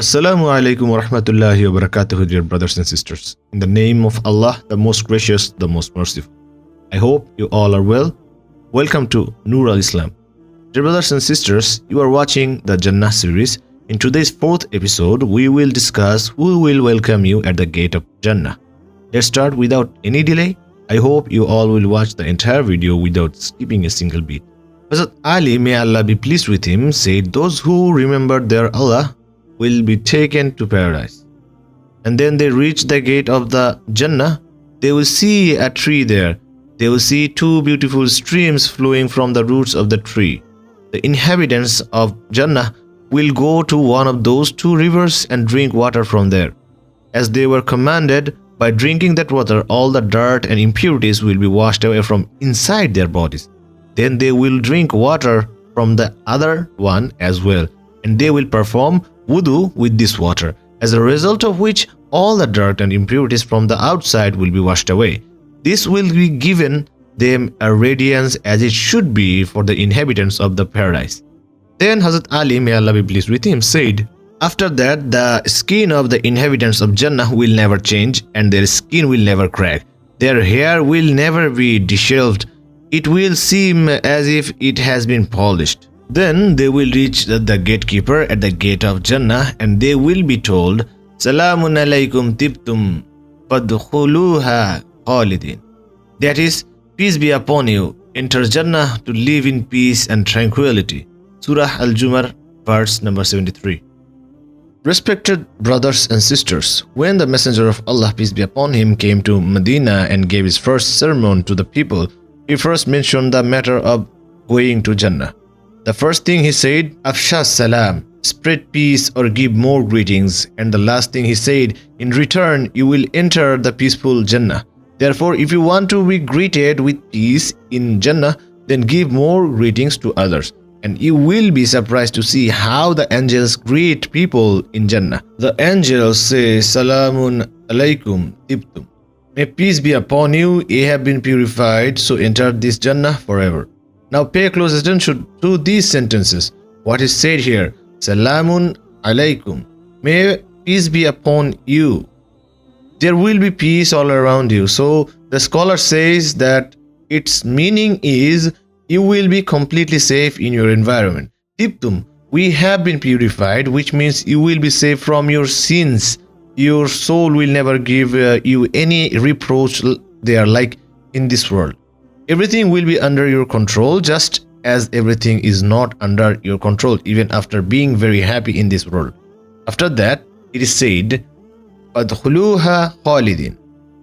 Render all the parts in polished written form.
Assalamu alaikum wa rahmatullahi wa barakatuh, dear brothers and sisters. In the name of Allah, the most gracious, the most merciful. I hope you all are well. Welcome to Noor al-Islam. Dear brothers and sisters, you are watching the Jannah series. In today's fourth episode, we will discuss who will welcome you at the gate of Jannah. Let's start without any delay. I hope you all will watch the entire video without skipping a single beat. Hazrat Ali, may Allah be pleased with him, said, "Those who remember their Allah will be taken to paradise. And then they reach the gate of the Jannah. They will see a tree there. They will see two beautiful streams flowing from the roots of the tree. The inhabitants of Jannah will go to one of those two rivers and drink water from there. As they were commanded, by drinking that water, all the dirt and impurities will be washed away from inside their bodies. Then they will drink water from the other one as well, and they will perform wudu with this water, as a result of which all the dirt and impurities from the outside will be washed away. This will be given them a radiance as it should be for the inhabitants of the paradise." Then Hazrat Ali, may Allah be pleased with him, said, "After that, the skin of the inhabitants of Jannah will never change, and their skin will never crack. Their hair will never be disheveled. It will seem as if it has been polished. Then they will reach the gatekeeper at the gate of Jannah, and they will be told, 'Salamun alaykum tibtum fadkhuluha khalidin.' That is, peace be upon you, enter Jannah to live in peace and tranquility." Surah Al-Jumar, verse number 73. Respected brothers and sisters, when the Messenger of Allah, peace be upon him, came to Medina and gave his first sermon to the people, he first mentioned the matter of going to Jannah. The first thing he said, "Afsha salam," spread peace or give more greetings. And the last thing he said, "In return, you will enter the peaceful Jannah. Therefore, if you want to be greeted with peace in Jannah, then give more greetings to others. And you will be surprised to see how the angels greet people in Jannah. The angels say, 'Salamun alaykum tibtum.' May peace be upon you, ye have been purified, so enter this Jannah forever." Now pay close attention to these sentences. What is said here? Salamun alaykum. May peace be upon you. There will be peace all around you. So the scholar says that its meaning is you will be completely safe in your environment. Tibtum, we have been purified, which means you will be safe from your sins. Your soul will never give you any reproach there like in this world. Everything will be under your control, just as everything is not under your control, even after being very happy in this world. After that, it is said, "Adkhuluha khalidin."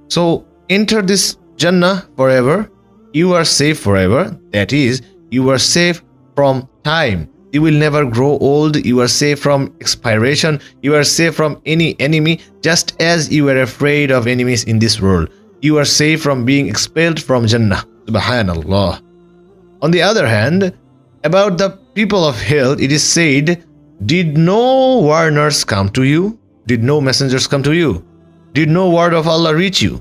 So enter this Jannah forever. You are safe forever. That is, you are safe from time. You will never grow old. You are safe from expiration. You are safe from any enemy, just as you are afraid of enemies in this world. You are safe from being expelled from Jannah. Subhanallah. On the other hand, about the people of hell, it is said, "Did no warners come to you? Did no messengers come to you? Did no word of Allah reach you?"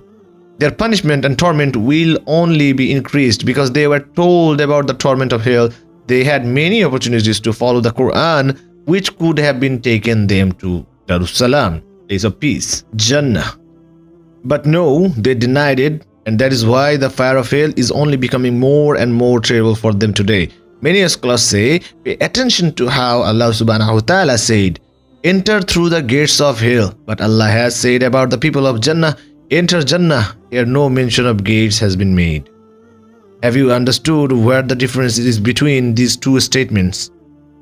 Their punishment and torment will only be increased because they were told about the torment of hell. They had many opportunities to follow the Quran, which could have been taken them to Darussalam, place of peace, Jannah. But no, they denied it, and that is why the fire of hell is only becoming more and more terrible for them today. Many scholars say, pay attention to how Allah subhanahu wa ta'ala said, "Enter through the gates of hell." But Allah has said about the people of Jannah, "Enter Jannah." Here no mention of gates has been made. Have you understood where the difference is between these two statements?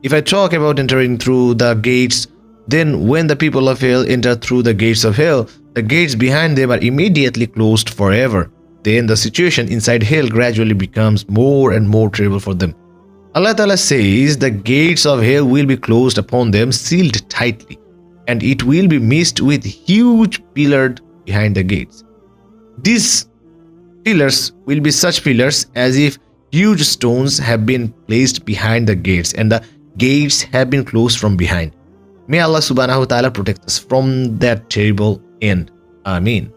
If I talk about entering through the gates, then when the people of hell enter through the gates of hell, the gates behind them are immediately closed forever. Then the situation inside hell gradually becomes more and more terrible for them. Allah Ta'ala says the gates of hell will be closed upon them, sealed tightly, and it will be mixed with huge pillars behind the gates. These pillars will be such pillars as if huge stones have been placed behind the gates, and the gates have been closed from behind. May Allah subhanahu wa ta'ala protect us from that terrible end. Ameen.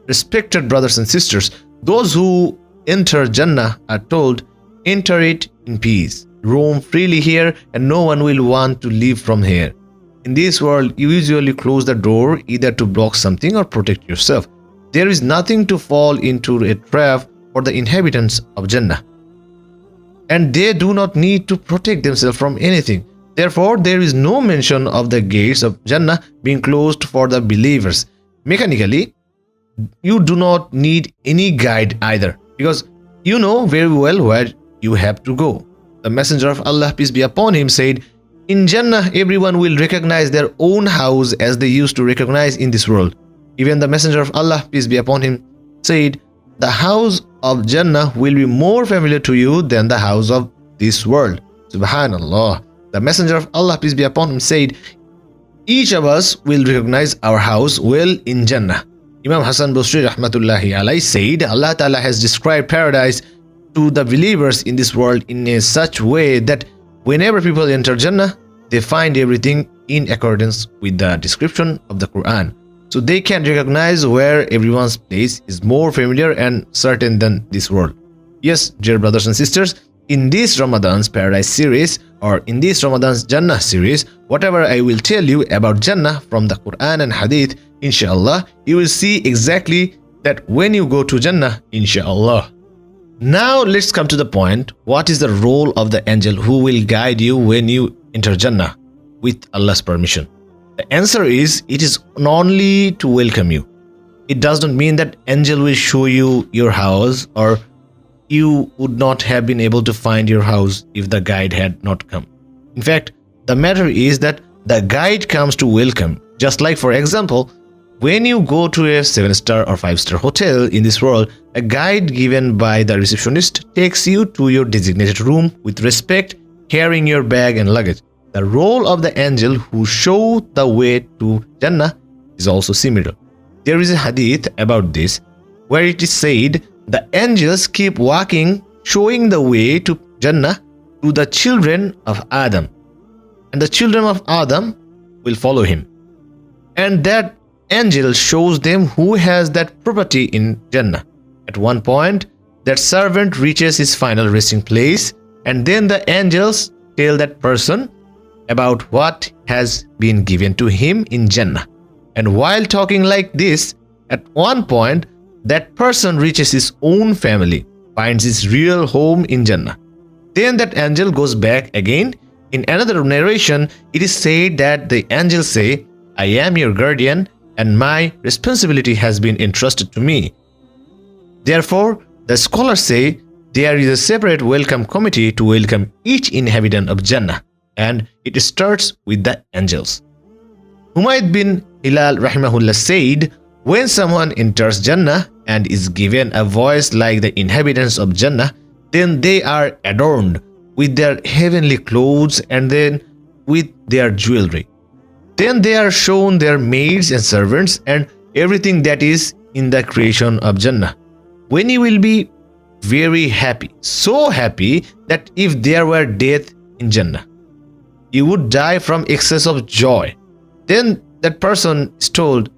Respected brothers and sisters, those who enter Jannah are told, "Enter it in peace. Roam freely here, and no one will want to leave from here." In this world, you usually close the door either to block something or protect yourself. There is nothing to fall into a trap for the inhabitants of Jannah, and they do not need to protect themselves from anything. Therefore, there is no mention of the gates of Jannah being closed for the believers. Mechanically, you do not need any guide either, because you know very well where you have to go. The Messenger of Allah, peace be upon him, said, "In Jannah, everyone will recognize their own house as they used to recognize in this world." Even the Messenger of Allah, peace be upon him, said, "The house of Jannah will be more familiar to you than the house of this world." Subhanallah. The Messenger of Allah, peace be upon him, said, "Each of us will recognize our house well in Jannah." Imam Hassan Basri rahmatullahi alayhi said, Allah Ta'ala has described paradise to the believers in this world in a such way that whenever people enter Jannah, they find everything in accordance with the description of the Quran. So they can recognize where everyone's place is more familiar and certain than this world. Yes, dear brothers and sisters, in this Ramadan's Paradise series, or in this Ramadan's Jannah series, whatever I will tell you about Jannah from the Quran and Hadith, inshallah, you will see exactly that when you go to Jannah, inshallah. Now let's come to the point. What is the role of the angel who will guide you when you enter Jannah with Allah's permission? The answer is, it is only to welcome you. It does not mean that angel will show you your house, or you would not have been able to find your house if the guide had not come. In fact, the matter is that the guide comes to welcome. Just like, for example, when you go to a 7-star or 5-star hotel in this world, a guide given by the receptionist takes you to your designated room with respect, carrying your bag and luggage. The role of the angel who show the way to Jannah is also similar. There is a hadith about this where it is said, the angels keep walking, showing the way to Jannah to the children of Adam, and the children of Adam will follow him. And that angel shows them who has that property in Jannah. At one point, that servant reaches his final resting place, and then the angels tell that person about what has been given to him in Jannah. And while talking like this, at one point, that person reaches his own family, finds his real home in Jannah. Then that angel goes back again. In another narration, it is said that the angels say, "I am your guardian, and my responsibility has been entrusted to me." Therefore, the scholars say there is a separate welcome committee to welcome each inhabitant of Jannah, and it starts with the angels. Humayd bin Hilal rahimahullah said, when someone enters Jannah and is given a voice like the inhabitants of Jannah, then they are adorned with their heavenly clothes and then with their jewelry. Then they are shown their maids and servants and everything that is in the creation of Jannah. When you will be very happy, so happy that if there were death in Jannah, you would die from excess of joy. Then that person is told,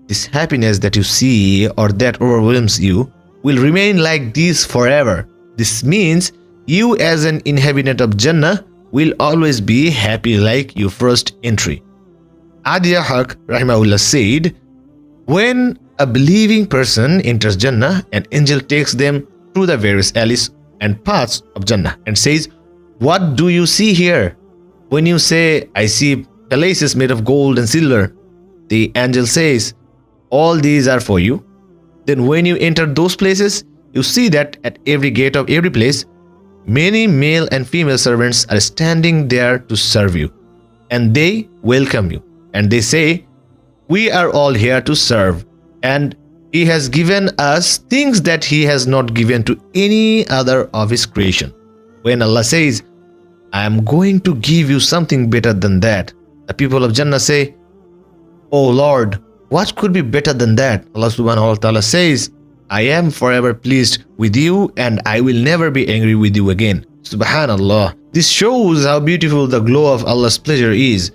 this happiness that you see or that overwhelms you will remain like this forever. This means you as an inhabitant of Jannah will always be happy like your first entry. Adiya Haq rahimahullah said, when a believing person enters Jannah, an angel takes them through the various alleys and paths of Jannah and says, "What do you see here?" When you say, "I see palaces made of gold and silver," the angel says, "All these are for you." Then when you enter those places, you see that at every gate of every place, many male and female servants are standing there to serve you, and they welcome you, and they say, "We are all here to serve, and He has given us things that He has not given to any other of His creation." When Allah says, "I am going to give you something better than that," the people of Jannah say, "Oh Lord, what could be better than that?" Allah subhanahu wa ta'ala says, "I am forever pleased with you and I will never be angry with you again." Subhanallah. This shows how beautiful the glow of Allah's pleasure is.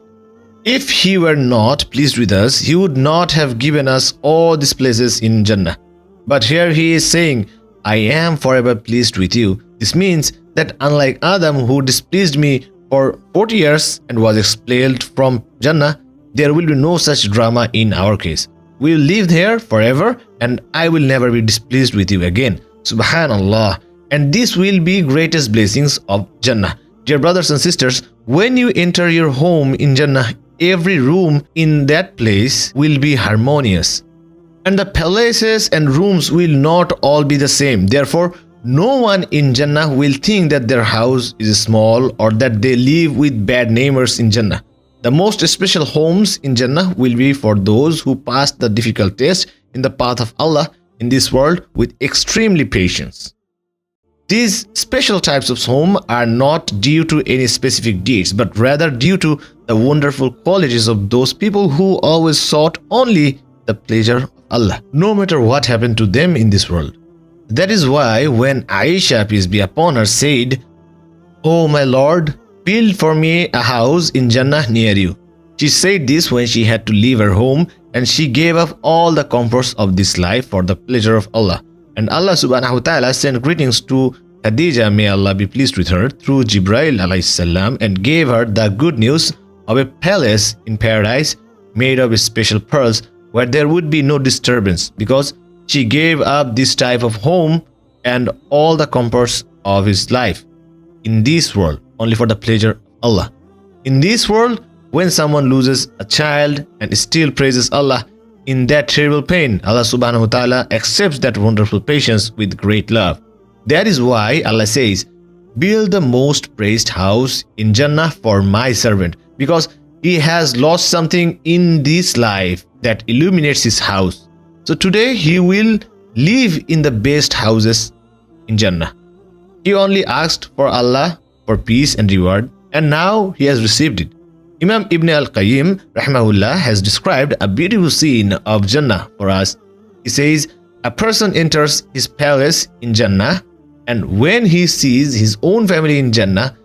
If He were not pleased with us, He would not have given us all these places in Jannah. But here He is saying, "I am forever pleased with you." This means that unlike Adam, who displeased me for 40 years and was expelled from Jannah, there will be no such drama in our case. We will live here forever and I will never be displeased with you again. Subhanallah. And this will be greatest blessings of Jannah. Dear brothers and sisters, when you enter your home in Jannah, every room in that place will be harmonious. And the palaces and rooms will not all be the same. Therefore, no one in Jannah will think that their house is small or that they live with bad neighbors in Jannah. The most special homes in Jannah will be for those who pass the difficult test in the path of Allah in this world with extremely patience. These special types of home are not due to any specific deeds, but rather due to the wonderful qualities of those people who always sought only the pleasure of Allah, no matter what happened to them in this world. That is why when Aisha, peace be upon her, said, "O my Lord, build for me a house in Jannah near you." She said this when she had to leave her home and she gave up all the comforts of this life for the pleasure of Allah. And Allah subhanahu wa ta'ala sent greetings to Khadija, may Allah be pleased with her, through Jibreel alayhi salam, and gave her the good news of a palace in paradise made of special pearls where there would be no disturbance, because she gave up this type of home and all the comforts of his life in this world only for the pleasure of Allah. In this world, when someone loses a child and still praises Allah in that terrible pain, Allah subhanahu wa ta'ala accepts that wonderful patience with great love. That is why Allah says, "Build the most praised house in Jannah for my servant," because he has lost something in this life that illuminates his house. So today he will live in the best houses in Jannah. He only asked for Allah for peace and reward, and now he has received it. Imam Ibn al-Qayyim rahimahullah has described a beautiful scene of Jannah for us. He says, a person enters his palace in Jannah, and when he sees his own family in Jannah,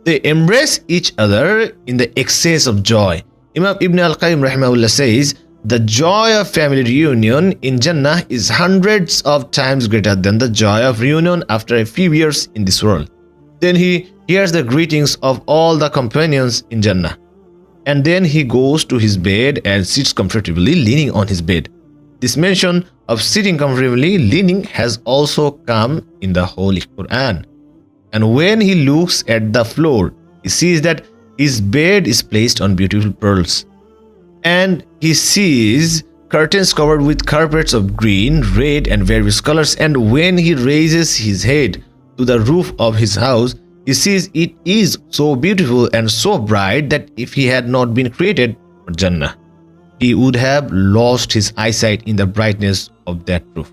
they embrace each other in the excess of joy. Imam Ibn al-Qayyim rahimahullah says, the joy of family reunion in Jannah is hundreds of times greater than the joy of reunion after a few years in this world. Then he hears the greetings of all the companions in Jannah. And then he goes to his bed and sits comfortably leaning on his bed. This mention of sitting comfortably leaning has also come in the Holy Quran. And when he looks at the floor, he sees that his bed is placed on beautiful pearls. And he sees curtains covered with carpets of green, red, and various colors. And when he raises his head to the roof of his house, he sees it is so beautiful and so bright that if he had not been created for Jannah, he would have lost his eyesight in the brightness of that roof.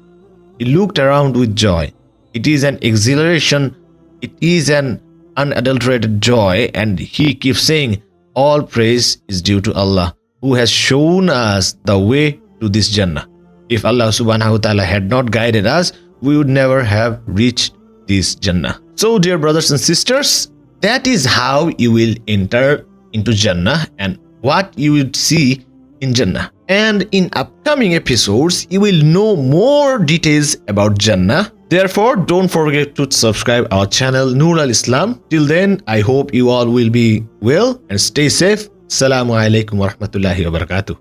He looked around with joy. It is an exhilaration. It is an unadulterated joy. And he keeps saying, all praise is due to Allah, who has shown us the way to this Jannah. If Allah subhanahu wa ta'ala had not guided us, we would never have reached this Jannah. So dear brothers and sisters, that is how you will enter into Jannah and what you will see in Jannah. And in upcoming episodes, you will know more details about Jannah. Therefore, don't forget to subscribe our channel Noor Al Islam. Till then, I hope you all will be well and stay safe. Assalamu alaikum wa rahmatullahi wa barakatuh.